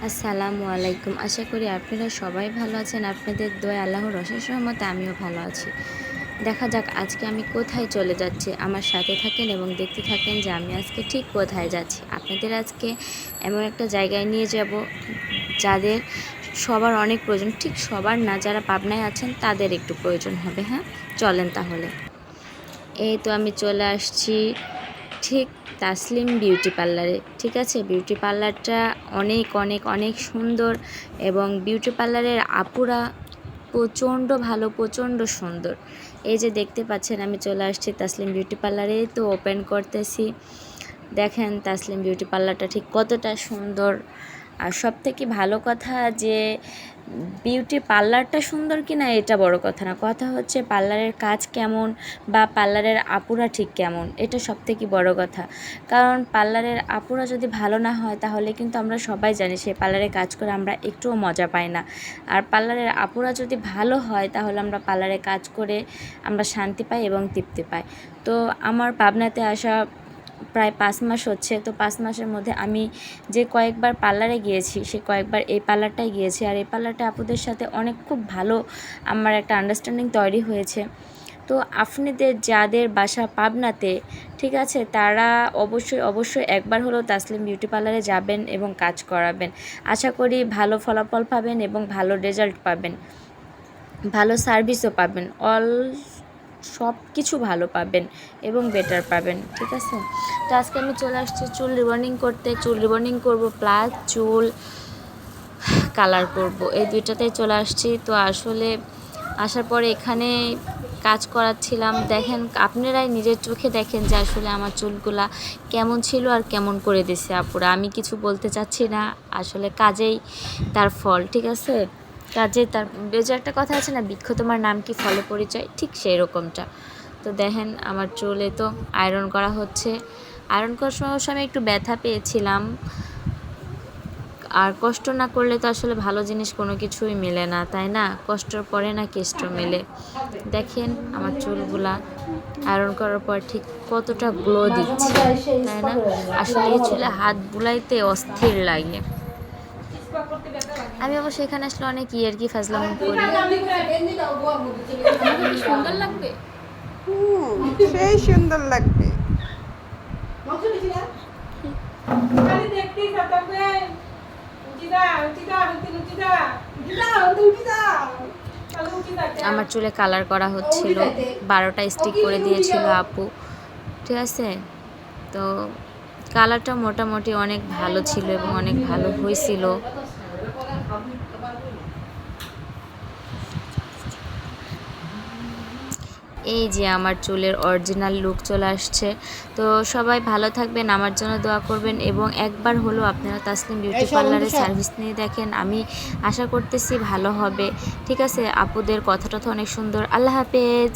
আসসালামু আলাইকুম। আশা করি আপনারা সবাই ভালো আছেন। আপনাদের দোয়ায় আল্লাহর অশেষ রহমতে আমিও ভালো আছি। দেখা যাক আজকে আমি কোথায় চলে যাচ্ছি। আমার সাথে থাকেন এবং দেখতে থাকেন যে আমি আজকে ঠিক কোথায় যাচ্ছি। আপনাদের আজকে এমন একটা জায়গায় নিয়ে যাব যাদের সবার অনেক প্রয়োজন, ঠিক সবার না, যারা পাবনায় আছেন তাদের একটু প্রয়োজন হবে। হ্যাঁ, চলেন তাহলে। এই তো আমি চলে আসছি ঠিক তাসলিম বিউটি পার্লারে। ঠিক আছে, বিউটি পার্লারটা অনেক অনেক অনেক সুন্দর এবং বিউটি পার্লারের আপুরা প্রচণ্ড ভালো, প্রচণ্ড সুন্দর। এই যে দেখতে পাচ্ছেন আমি চলে আসছি তাসলিম বিউটি পার্লারে, তো ওপেন করতেছি। দেখেন তাসলিম বিউটি পার্লারটা ঠিক কতটা সুন্দর। আর সবথেকে ভালো কথা যে বিউটি পার্লারটা সুন্দর কিনা এটা বড় কথা না, কথা হচ্ছে পার্লারের কাজ কেমন বা পার্লারের আপুরা ঠিক কেমন, এটা সবথেকে বড় কথা। কারণ পার্লারের আপুরা যদি ভালো না হয় তাহলে কিন্তু আমরা সবাই জানি সেই পার্লারে কাজ করে আমরা একটুও মজা পাই না। আর পার্লারের আপুরা যদি ভালো হয় তাহলে আমরা পার্লারে কাজ করে আমরা শান্তি পাই এবং তৃপ্তি পাই। তো আমার পাবনাতে আসা প্রায় 5 মাস হচ্ছে। তো 5 মাসের মধ্যে আমি যে কয়েকবার পার্লারে গিয়েছি সে কয়েকবার এই পার্লারটায় গিয়েছি। আর এই পার্লারটা আপুদের সাথে অনেক খুব ভালো আমার একটা আন্ডারস্ট্যান্ডিং তৈরি হয়েছে। তো আপনাদের যাদের বাসা পাবনাতে, ঠিক আছে, তারা অবশ্যই অবশ্যই একবার হলেও তাসলিম বিউটি পার্লারে যাবেন এবং কাজ করাবেন। আশা করি ভালো ফলাফল পাবেন এবং ভালো রেজাল্ট পাবেন, ভালো সার্ভিসও পাবেন, সব কিছু ভালো পাবেন এবং বেটার পাবেন। ঠিক আছে, তো আজকে আমি চলে আসছি চুল রিবন্ডিং করতে। চুল রিবন্ডিং করব প্লাস চুল কালার করব, এই দুইটাতেই চলে আসছি। তো আসলে আসার পরে এখানে কাজ করাচ্ছিলাম। দেখেন, আপনারাই নিজের চোখে দেখেন যে আসলে আমার চুলগুলা কেমন ছিল আর কেমন করে দিছে আপুরা। আমি কিছু বলতে চাচ্ছি না, আসলে কাজেই তার ফল। ঠিক আছে, কাজে তার যে একটা কথা আছে না, বৃক্ষ তোমার নাম কি ফলে পরিচয়, ঠিক সেই রকমটা। তো দেখেন আমার চুলে তো আয়রন করা হচ্ছে। আয়রন করার সময় একটু ব্যথা পেয়েছিলাম। আর কষ্ট না করলে তো আসলে ভালো জিনিস কোনো কিছুই মেলে না, তাই না? কষ্টর পরে না কেষ্ট মেলে। দেখেন আমার চুলগুলা আয়রন করার পর ঠিক কতটা গ্লো দিচ্ছে, তাই না? আসলে এই চুলে হাত বুলাইতে অস্থির লাগে। আমি অবশ্য এখানে আসলে অনেক ইয়ার্কি ফাজলামো করি। সুন্দর লাগবে, সেই সুন্দর লাগবে। আমার চুলে কালার করা হচ্ছিল, 12টা স্টিক করে দিয়েছিল আপু। ঠিক আছে, তো কালারটা মোটামুটি অনেক ভালো ছিল এবং অনেক ভালো হয়েছিল। এই যে আমার চুলের অরিজিনাল লুক চলে আসছে। তো সবাই ভালো থাকবেন, আমার জন্য দোয়া করবেন এবং একবার হলো আপনারা তাসলিম বিউটি পার্লারে সার্ভিস নিয়ে দেখেন। আমি আশা করতেছি ভালো হবে। ঠিক আছে, আপুদের কথা টথা অনেক সুন্দর। আল্লাহ হাফেজ।